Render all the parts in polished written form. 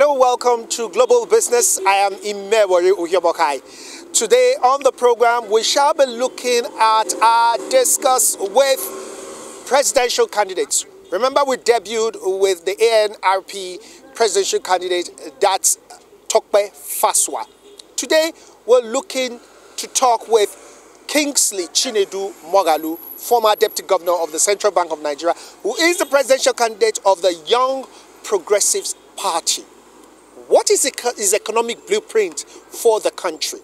Hello, welcome to Global Business. I am Imewori Uhyobokai. Today on the program, we shall be looking at our discuss with presidential candidates. Remember, we debuted with the ANRP presidential candidate, that's Tokpe Faswa. Today, we're looking to talk with Kingsley Chinedu Moghalu, former Deputy Governor of the Central Bank of Nigeria, who is the presidential candidate of the Young Progressives Party. What is his economic blueprint for the country?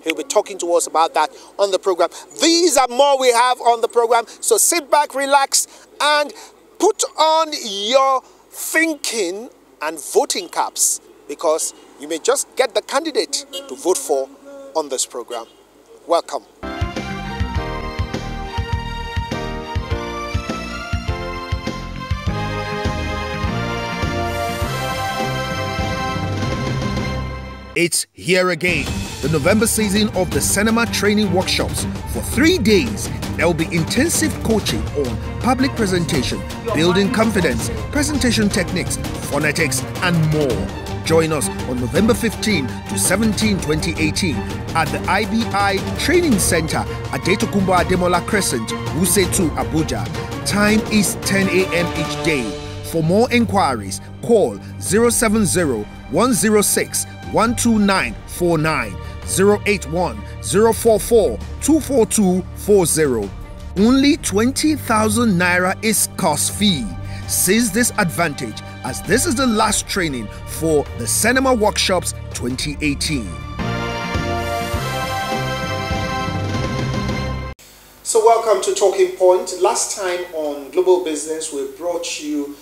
He'll be talking to us about that on the program. These are more we have on the program, so sit back, relax, and put on your thinking and voting caps, because you may just get the candidate to vote for on this program. Welcome. It's here again, the November season of the cinema training workshops. For 3 days, there will be intensive coaching on public presentation, building confidence, presentation techniques, phonetics, and more. Join us on November 15 to 17, 2018 at the IBI Training Center at ADETOKUNBO ADEMOLA CRESCENT, WUSE 2, Abuja. Time is 10 a.m. each day. For more inquiries, call 070-106-12949, 081-044-24240. Only 20,000 Naira is cost fee. Seize this advantage, as this is the last training for the Cinema Workshops 2018. So welcome to Talking Point. Last time on Global Business, we brought you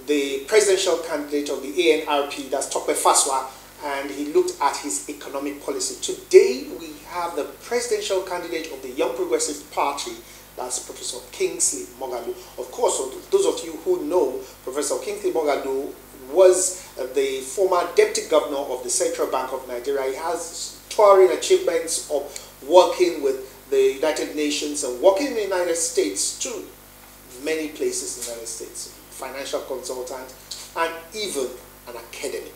the presidential candidate of the ANRP, that's Tokpe Faswa, and he looked at his economic policy. Today, we have the presidential candidate of the Young Progressive Party, that's Professor Kingsley Moghalu. Of course, those of you who know, Professor Kingsley Moghalu was the former Deputy Governor of the Central Bank of Nigeria. He has towering achievements of working with the United Nations and working in the United States too, many places in the United States. Financial consultant, and even an academic.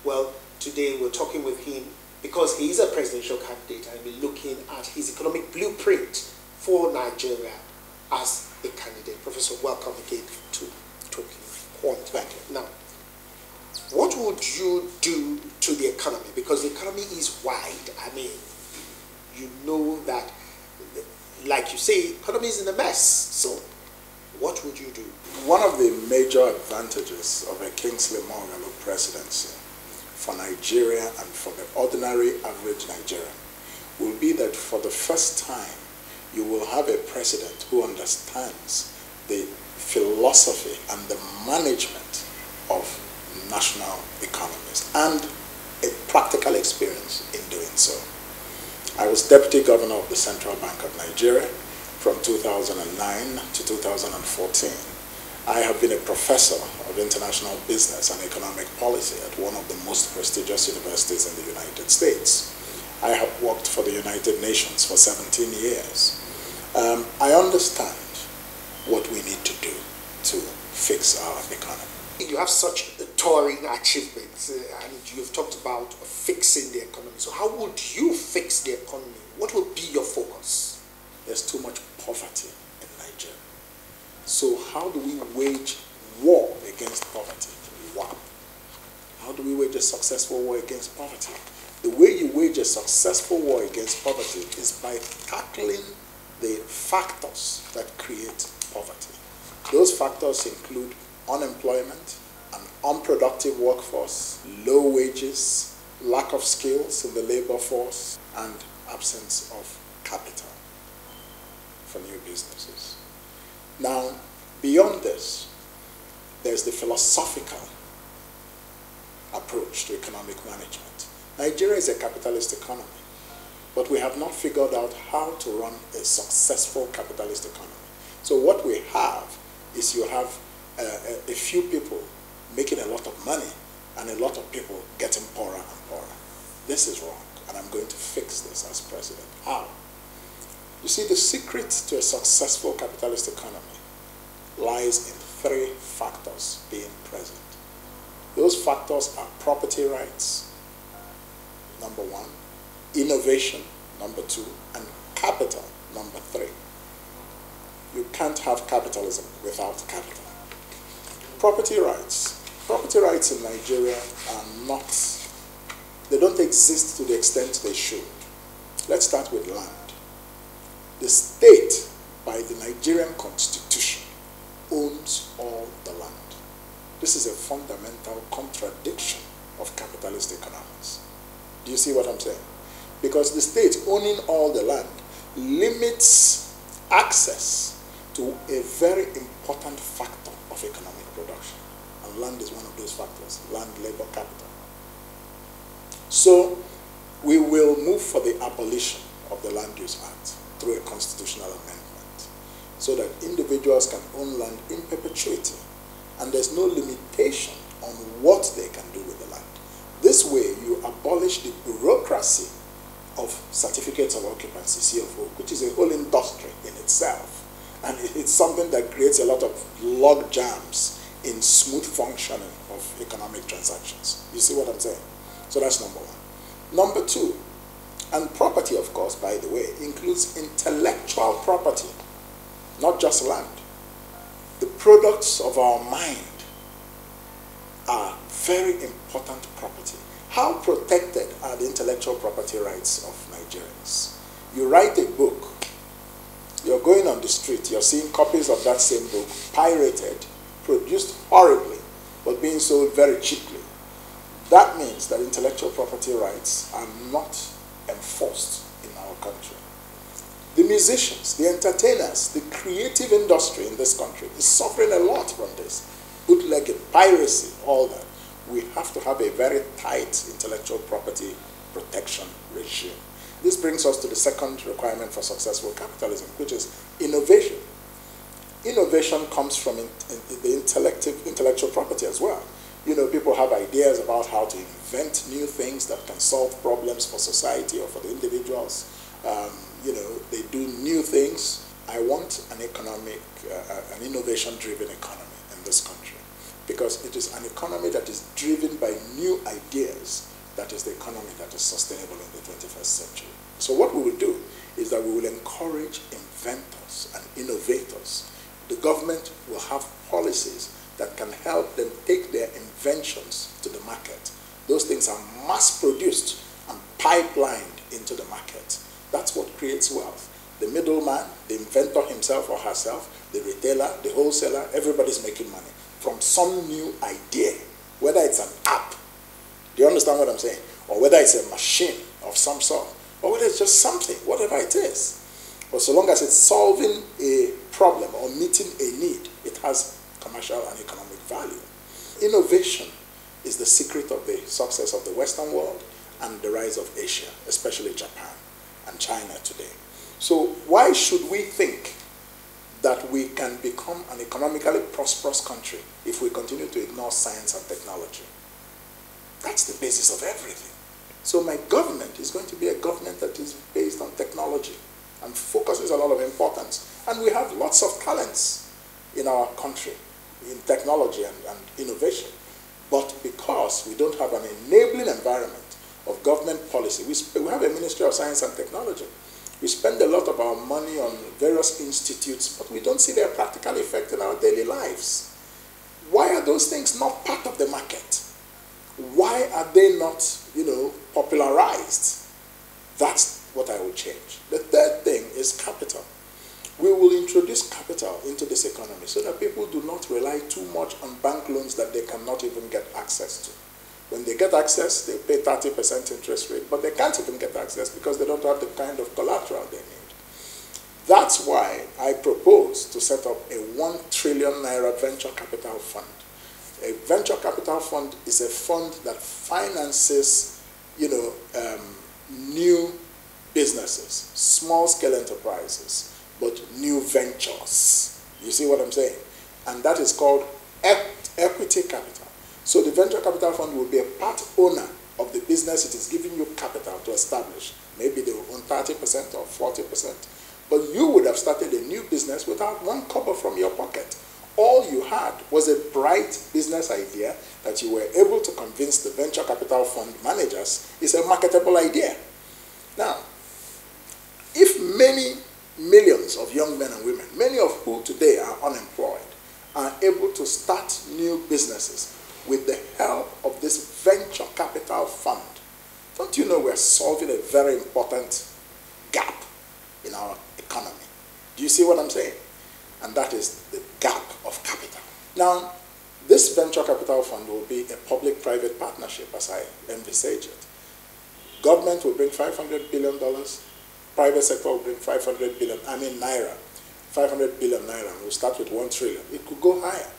Well, today we're talking with him because he is a presidential candidate, and we're looking at his economic blueprint for Nigeria as a candidate. Professor, welcome again to Talking Point. Thank you. Now, what would you do to the economy? Because the economy is wide. I mean, you know that, like you say, economy is in a mess. So, what would you do? One of the major advantages of a Kingsley Moghalu presidency for Nigeria and for the ordinary average Nigerian will be that for the first time you will have a president who understands the philosophy and the management of national economies and a practical experience in doing so. I was Deputy Governor of the Central Bank of Nigeria from 2009 to 2014. I have been a professor of international business and economic policy at one of the most prestigious universities in the United States. I have worked for the United Nations for 17 years. I understand what we need to do to fix our economy. You have such towering achievements, and you've talked about fixing the economy. So how would you fix the economy? What would be your focus? There's too much poverty in Nigeria. So how do we wage war against poverty? Wow. How do we wage a successful war against poverty? The way you wage a successful war against poverty is by tackling the factors that create poverty. Those factors include unemployment, an unproductive workforce, low wages, lack of skills in the labor force, and absence of capital for new businesses. Now, beyond this, there's the philosophical approach to economic management. Nigeria is a capitalist economy, but we have not figured out how to run a successful capitalist economy. So what we have is you have a few people making a lot of money and a lot of people getting poorer and poorer. This is wrong, and I'm going to fix this as president. How? You see, the secret to a successful capitalist economy lies in 3 factors being present. Those factors are property rights, number one, innovation, number two, and capital, number three. You can't have capitalism without capital. Property rights. Property rights in Nigeria are not, they don't exist to the extent they should. Let's start with land. The state, by the Nigerian Constitution, owns all the land. This is a fundamental contradiction of capitalist economics. Do you see what I'm saying? Because the state owning all the land limits access to a very important factor of economic production. And land is one of those factors, land, labor, capital. So we will move for the abolition of the Land Use Act through a constitutional amendment so that individuals can own land in perpetuity and there's no limitation on what they can do with the land. This way you abolish the bureaucracy of certificates of occupancy, CFO, which is a whole industry in itself. And it's something that creates a lot of log jams in smooth functioning of economic transactions. You see what I'm saying? So that's number one. Number two, and property, of course, by the way, includes intellectual property, not just land. The products of our mind are very important property. How protected are the intellectual property rights of Nigerians? You write a book, you're going on the street, you're seeing copies of that same book pirated, produced horribly, but being sold very cheaply. That means that intellectual property rights are not enforced in our country. The musicians, the entertainers, the creative industry in this country is suffering a lot from this. Bootlegging, piracy, all that. We have to have a very tight intellectual property protection regime. This brings us to the second requirement for successful capitalism, which is innovation. Innovation comes from the intellectual property as well. You know, people have ideas about how to invent new things that can solve problems for society or for the individuals. You know, they do new things. I want an economic, an innovation-driven economy in this country, because it is an economy that is driven by new ideas that is the economy that is sustainable in the 21st century. So what we will do is that we will encourage inventors and innovators. The government will have policies that can help them take their inventions to the market. Those things are mass-produced and pipelined into the market. That's what creates wealth. The middleman, the inventor himself or herself, the retailer, the wholesaler, everybody's making money from some new idea, whether it's an app, do you understand what I'm saying? Or whether it's a machine of some sort, or whether it's just something, whatever it is. But so long as it's solving a problem or meeting a need, it has commercial and economic value. Innovation is the secret of the success of the Western world and the rise of Asia, especially Japan and China today. So why should we think that we can become an economically prosperous country if we continue to ignore science and technology? That's the basis of everything. So my government is going to be a government that is based on technology and focuses a lot of importance. And we have lots of talents in our country in technology and innovation. But because we don't have an enabling environment of government policy, we have a Ministry of Science and Technology. We spend a lot of our money on various institutes, but we don't see their practical effect in our daily lives. Why are those things not part of the market? Why are they not, you know, popularized? That's what I will change. The third thing is capital. We will introduce capital into this economy so that people do not rely too much on bank loans that they cannot even get access to. When they get access, they pay 30% interest rate, but they can't even get access because they don't have the kind of collateral they need. That's why I propose to set up a 1 trillion naira venture capital fund. A venture capital fund is a fund that finances, you know, new businesses, small-scale enterprises, but new ventures. You see what I'm saying? And that is called equity capital. So the venture capital fund will be a part owner of the business it is giving you capital to establish. Maybe they will own 30% or 40%. But you would have started a new business without one kobo from your pocket. all you had was a bright business idea that you were able to convince the venture capital fund managers is a marketable idea. Now, if many millions of young men and women, many of whom today are unemployed, are able to start new businesses with the help of this venture capital fund, don't you know we're solving a very important gap in our economy? Do you see what I'm saying? And that is the gap of capital. Now, this venture capital fund will be a public-private partnership as I envisage it. Government will bring $500 billion, private sector will bring 500 billion, naira, 500 billion naira. We'll start with 1 trillion. It could go higher,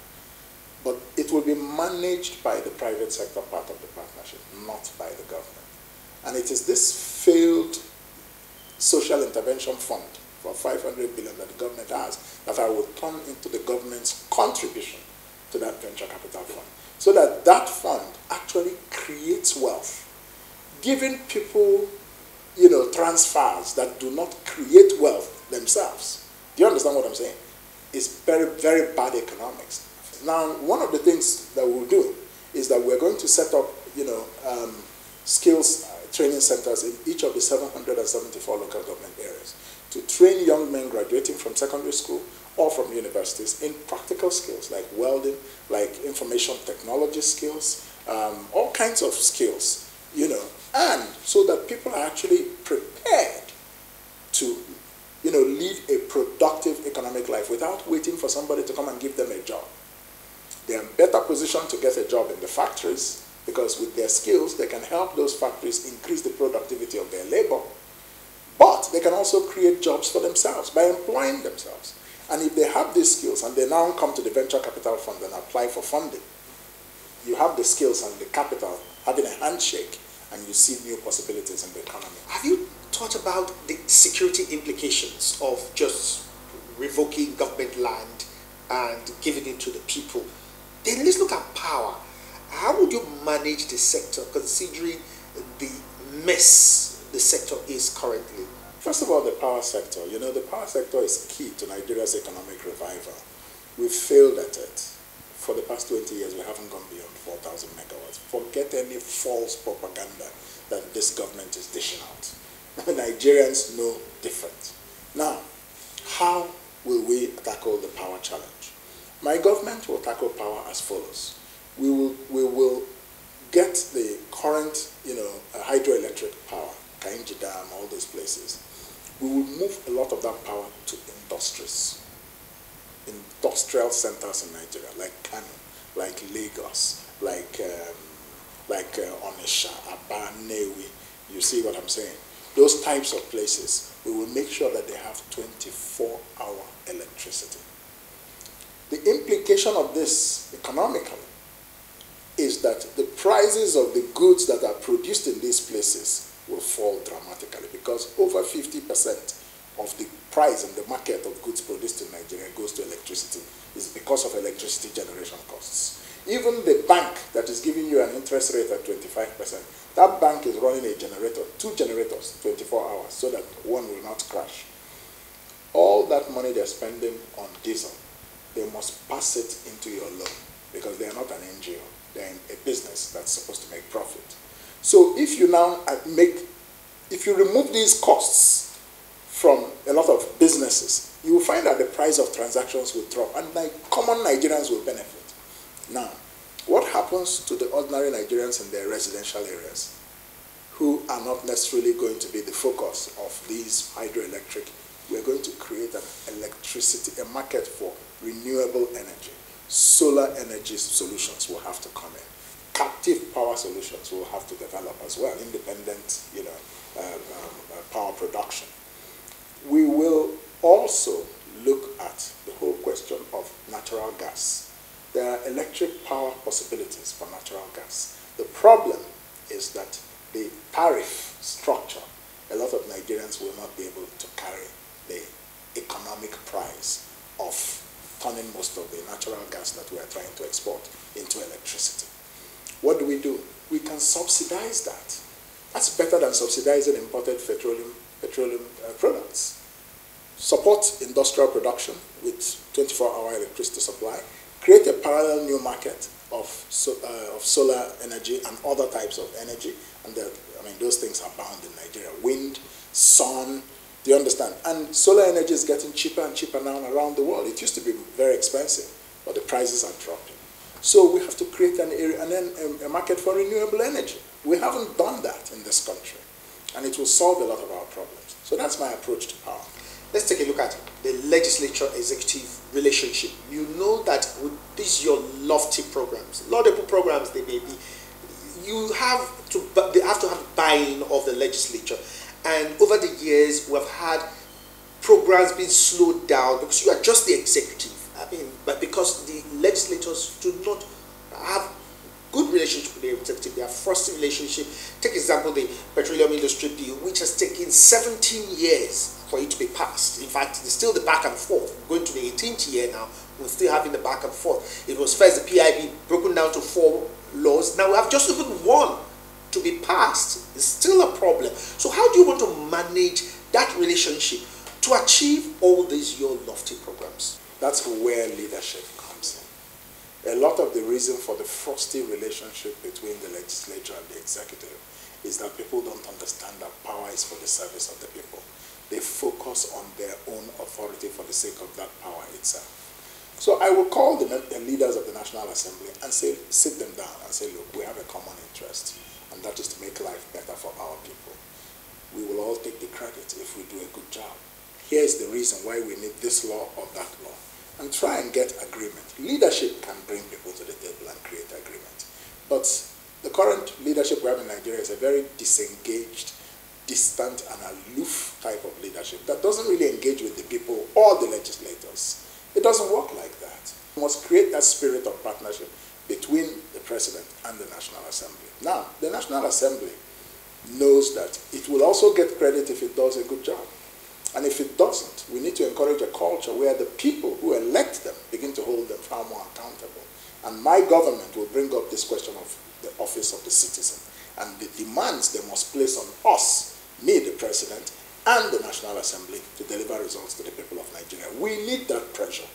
but it will be managed by the private sector part of the partnership, not by the government. And it is this failed social intervention fund for 500 billion that the government has that I will turn into the government's contribution to that venture capital fund, so that that fund actually creates wealth, giving people, transfers that do not create wealth themselves. Do you understand what I'm saying? It's very, very bad economics. Now, one of the things that we'll do is that we're going to set up, skills training centers in each of the 774 local government areas to train young men graduating from secondary school or from universities in practical skills like welding, like information technology skills, all kinds of skills, and so that people are actually prepared to, lead a productive economic life without waiting for somebody to come and give them a job. They are in better position to get a job in the factories because with their skills, they can help those factories increase the productivity of their labor. But they can also create jobs for themselves by employing themselves. And if they have these skills and they now come to the venture capital fund and apply for funding, you have the skills and the capital having a handshake, and you see new possibilities in the economy. Have you thought about the security implications of just revoking government land and giving it to the people? Then let's look at power. How would you manage the sector considering the mess the sector is currently? First of all, the power sector. The power sector is key to Nigeria's economic revival. We've failed at it. For the past 20 years, we haven't gone beyond 4,000 megawatts. Forget any false propaganda that this government is dishing out. Nigerians know different. Now, how will we tackle the power challenge? My government will tackle power as follows. We will get the current, hydroelectric power, Kainji Dam, all those places. We will move a lot of that power to industries. Industrial centers in Nigeria, like Kano, like Lagos, like Onisha, Aba, Newi. You see what I'm saying? Those types of places, we will make sure that they have 24-hour electricity. The implication of this economically is that the prices of the goods that are produced in these places will fall dramatically, because over 50% of the price in the market of goods produced in Nigeria goes to electricity. It's because of electricity generation costs. Even the bank that is giving you an interest rate at 25%, that bank is running a generator, 2 generators, 24 hours, so that one will not crash. All that money they're spending on diesel, they must pass it into your loan, because they are not an NGO. They're in a business that's supposed to make profit. So if you now if you remove these costs from a lot of businesses, you will find that the price of transactions will drop, and common Nigerians will benefit. Now, what happens to the ordinary Nigerians in their residential areas who are not necessarily going to be the focus of these hydroelectric? We're going to create an electricity, a market for renewable energy. Solar energy solutions will have to come in. Captive power solutions will have to develop as well, independent, power production. We will also look at the whole question of natural gas. There are electric power possibilities for natural gas. The problem is that the tariff structure, a lot of Nigerians will not be able to carry the economic price of turning most of the natural gas that we are trying to export into electricity. What do? We can subsidize that. That's better than subsidizing imported petroleum products. support industrial production with 24-hour electricity supply, create a parallel new market of solar energy and other types of energy, and those things are bound in Nigeria. Wind, sun, do you understand? And solar energy is getting cheaper and cheaper now around the world. It used to be very expensive, but the prices are dropping. So we have to create an area and then a market for renewable energy. We haven't done that in this country, and it will solve a lot of our problems. So that's my approach to power. Let's take a look at the legislature-executive relationship. You know that with these your lofty programs, laudable programs they may be, they have to have buy-in of the legislature. And over the years, we have had programs being slowed down because you are just the executive. But because the legislators do not have good relationship with the executive, they have frosty relationship. Take example, the Petroleum Industry Bill, which has taken 17 years for it to be passed. In fact, it's still the back and forth. We're going to the 18th year now, we're still having the back and forth. It was first the PIB broken down to 4 laws. Now we have just even 1 to be passed. It's still a problem. So how do you want to manage that relationship to achieve all these your lofty programs? That's where leadership comes in. A lot of the reason for the frosty relationship between the legislature and the executive is that people don't understand that power is for the service of the people. They focus on their own authority for the sake of that power itself. So I will call the leaders of the National Assembly and say, sit them down and say, look, we have a common interest, and that is to make life better for our people. We will all take the credit if we do a good job. Here's the reason why we need this law or that law, and try and get agreement. Leadership can bring people to the table and create agreement. But the current leadership we have in Nigeria is a very disengaged, distant and aloof type of leadership that doesn't really engage with the people or the legislators. It doesn't work like that. We must create that spirit of partnership between the President and the National Assembly. Now, the National Assembly knows that it will also get credit if it does a good job. And if it doesn't, we need to encourage a culture where the people who elect them begin to hold them far more accountable. And my government will bring up this question of the office of the citizen and the demands they must place on us, me, the President, and the National Assembly to deliver results to the people of Nigeria. We need that pressure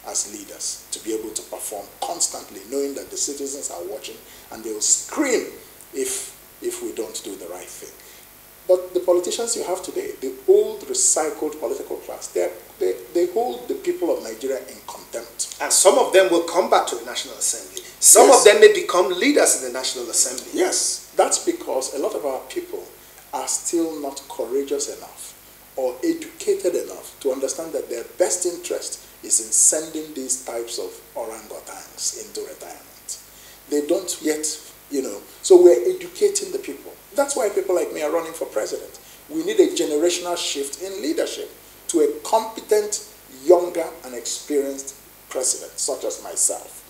as leaders to be able to perform constantly, knowing that the citizens are watching and they will scream if we don't do the right thing. But the politicians you have today, the old recycled political class, they hold the people of Nigeria in contempt. And some of them will come back to the National Assembly. Some of them may become leaders in the National Assembly. Yes, that's because a lot of our people are still not courageous enough or educated enough to understand that their best interest is in sending these types of orangutans into retirement. They don't yet, so we're educating the people. That's why people like me are running for president. We need a generational shift in leadership to a competent, younger, and experienced president, such as myself.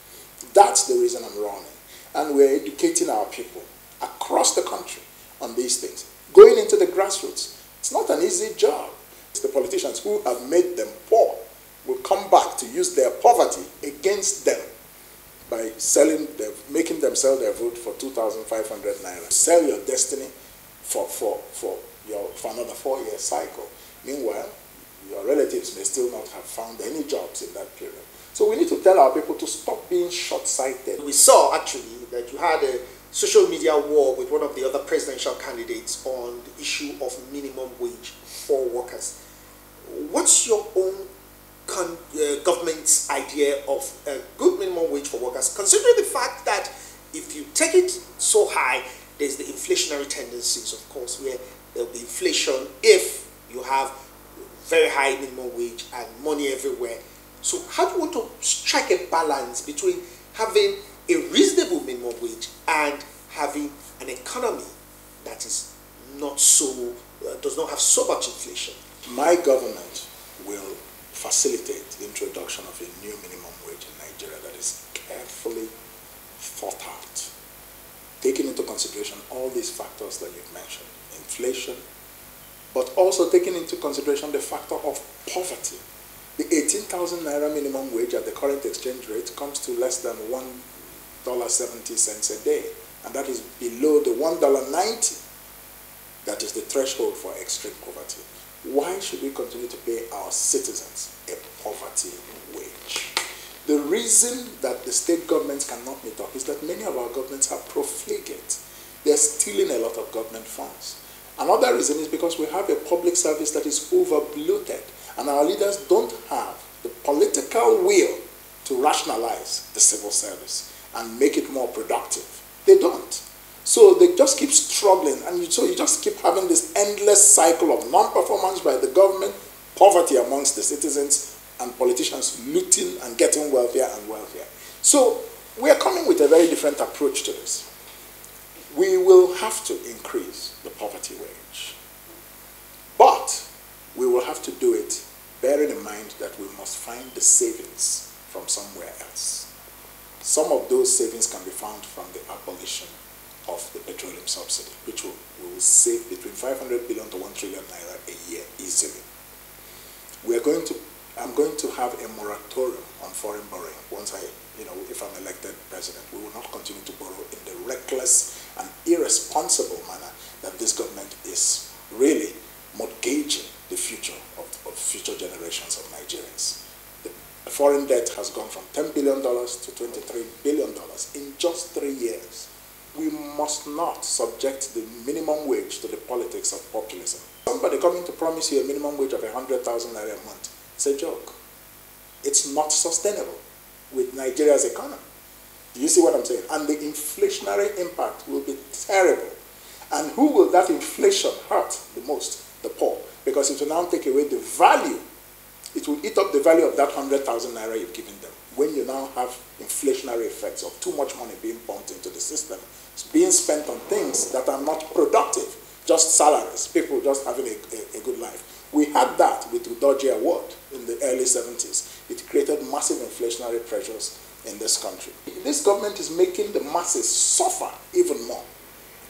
That's the reason I'm running. And we're educating our people across the country on these things. Going into the grassroots, it's not an easy job. It's the politicians who have made them poor will come back to use their poverty against them by making them sell their vote for 2,500 naira. Sell your destiny for another 4-year cycle. Meanwhile, your relatives may still not have found any jobs in that period. So we need to tell our people to stop being short-sighted. We saw actually that you had a social media war with one of the other presidential candidates on the issue of minimum wage for workers. What's your own government's idea of a good minimum wage for workers, considering the fact that if you take it so high, there's the inflationary tendencies, of course, where there'll be inflation if you have very high minimum wage and money everywhere. So how do you want to strike a balance between having a reasonable minimum wage and having an economy that is not so, does not have so much inflation? My government will facilitate the introduction of a new minimum wage in Nigeria that is carefully thought out, taking into consideration all these factors that you've mentioned, inflation, but also taking into consideration the factor of poverty. The 18,000 naira minimum wage at the current exchange rate comes to less than $1.70 a day, and that is below the $1.90 that is the threshold for extreme poverty. why should we continue to pay our citizens a poverty wage? The reason that the state governments cannot meet up is that many of our governments are profligate. They're stealing a lot of government funds. Another reason is because we have a public service that is over-bloated, and our leaders don't have the political will to rationalize the civil service and make it more productive. They don't. So they just keep struggling, and so you just keep having this endless cycle of non-performance by the government, poverty amongst the citizens, and politicians looting and getting wealthier and wealthier. So we are coming with a very different approach to this. We will have to increase the poverty wage, but we will have to do it bearing in mind that we must find the savings from somewhere else. Some of those savings can be found from the abolition of the petroleum subsidy, which we will save between 500 billion to 1 trillion naira a year easily. I'm going to have a moratorium on foreign borrowing once if I'm elected president. We will not continue to borrow in the reckless and irresponsible manner that this government is really mortgaging the future of future generations of Nigerians. The foreign debt has gone from $10 billion to $23 billion in just 3 years. We must not subject the minimum wage to the politics of populism. Somebody coming to promise you a minimum wage of 100,000 naira a month, it's a joke. It's not sustainable with Nigeria's economy. Do you see what I'm saying? And the inflationary impact will be terrible. And who will that inflation hurt the most? The poor. Because it will now take away the value. It will eat up the value of that 100,000 naira you've given them. When you now have inflationary effects of too much money being pumped into the system, it's being spent on things that are not productive, just salaries, people just having a good life. We had that with the Udoji Award in the early 70s. It created massive inflationary pressures in this country. This government is making the masses suffer even more,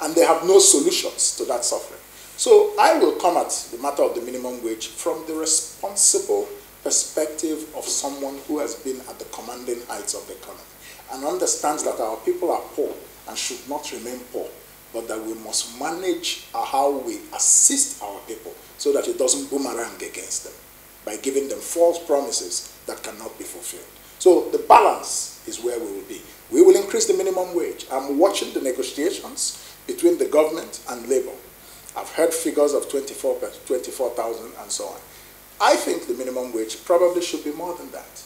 and they have no solutions to that suffering. So I will come at the matter of the minimum wage from the responsible perspective of someone who has been at the commanding heights of the economy and understands that our people are poor and should not remain poor, but that we must manage how we assist our people so that it doesn't boomerang against them by giving them false promises that cannot be fulfilled. So the balance is where we will be. We will increase the minimum wage. I'm watching the negotiations between the government and labor. I've heard figures of 24,000 and so on. I think the minimum wage probably should be more than that.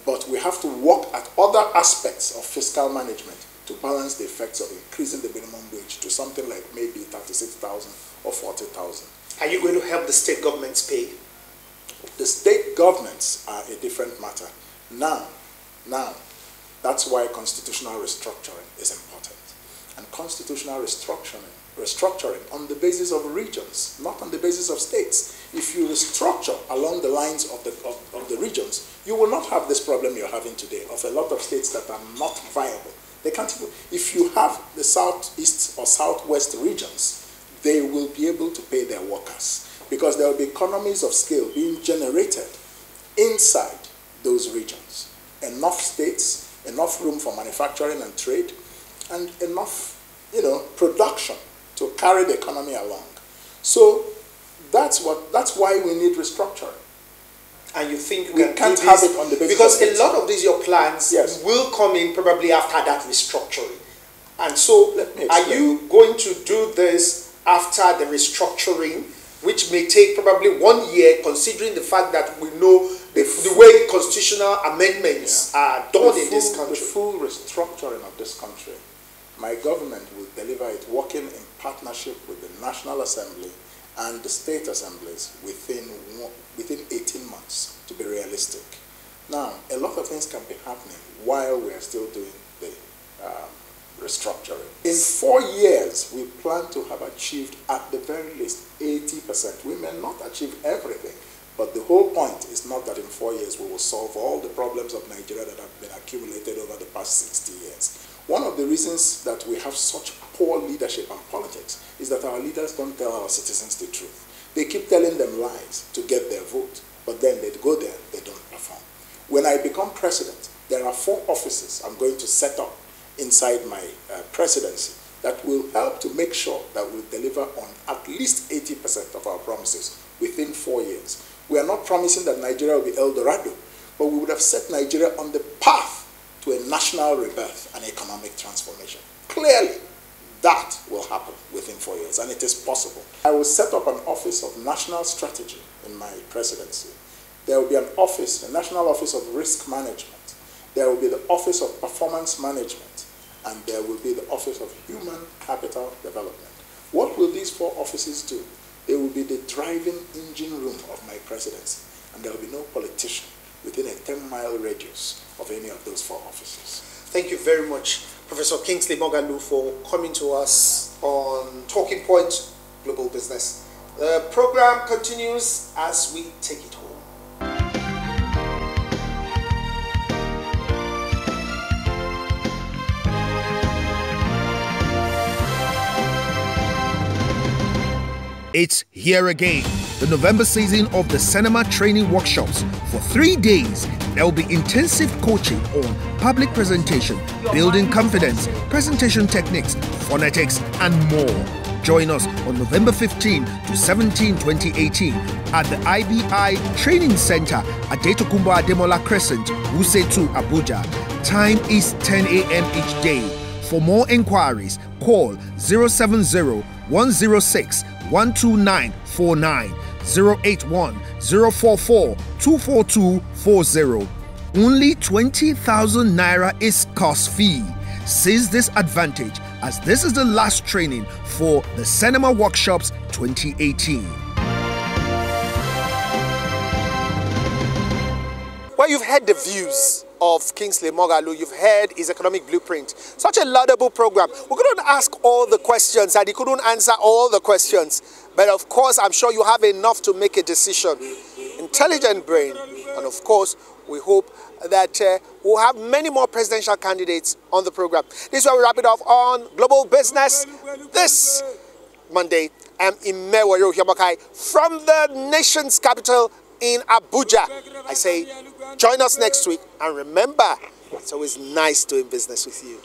But we have to work at other aspects of fiscal management to balance the effects of increasing the minimum wage to something like maybe 36,000 or 40,000. Are you going to help the state governments pay? The state governments are a different matter. Now, that's why constitutional restructuring is important. And constitutional restructuring on the basis of regions, not on the basis of states. If you restructure along the lines of the regions, you will not have this problem you're having today of a lot of states that are not viable. They can't even, if you have the southeast or southwest regions, they will be able to pay their workers because there will be economies of scale being generated inside those regions. Enough states, enough room for manufacturing and trade, and enough, production to carry the economy along. So that's why we need restructuring. And you think we can't have it on the basis because of a lot of these your plans will come in probably after that restructuring. And so are you going to do this after the restructuring, which may take probably 1 year, considering the fact that we know the way the constitutional amendments are done in this country? The full restructuring of this country, my government will deliver it working in partnership with the National Assembly and the state assemblies within 18 months, to be realistic. Now, a lot of things can be happening while we are still doing the restructuring. In 4 years, we plan to have achieved at the very least 80%. We may not achieve everything, but the whole point is not that in 4 years we will solve all the problems of Nigeria that have been accumulated over the past 60 years. One of the reasons that we have such poor leadership and politics is that our leaders don't tell our citizens the truth. They keep telling them lies to get their vote, but then they go there, they don't perform. When I become president, there are 4 offices I'm going to set up inside my presidency that will help to make sure that we deliver on at least 80% of our promises within 4 years. We are not promising that Nigeria will be El Dorado, but we would have set Nigeria on the path to a national rebirth and economic transformation. Clearly, that will happen within 4 years, and it is possible. I will set up an office of national strategy in my presidency. There will be an office, a national office of risk management. There will be the office of performance management, and there will be the office of human capital development. What will these 4 offices do? They will be the driving engine room of my presidency, and there will be no politician within a 10-mile radius of any of those 4 offices. Thank you very much, Professor Kingsley Moghalu, for coming to us on Talking Point Global Business. The program continues as we take it home. It's here again, the November season of the cinema training workshops. For 3 days, there will be intensive coaching on public presentation, building confidence, presentation techniques, phonetics, and more. Join us on November 15 to 17, 2018 at the IBI Training Center, ADETOKUNBO ADEMOLA CRESCENT, WUSE 2, Abuja. Time is 10 a.m. each day. For more inquiries, call 070-106 12949 081 044 24240. Only 20,000 naira is cost fee. Seize this advantage, as this is the last training for the Cinema Workshops 2018. Well, you've heard the views of Kingsley Moghalu, you've heard his economic blueprint. Such a laudable program. We couldn't ask all the questions and he couldn't answer all the questions. But of course, I'm sure you have enough to make a decision. Intelligent brain. And of course, we hope that we'll have many more presidential candidates on the program. This is where we wrap it off on Global Business this Monday. I'm Imewayo Hiabakai from the nation's capital in Abuja. I say, join us next week, and remember, it's always nice doing business with you.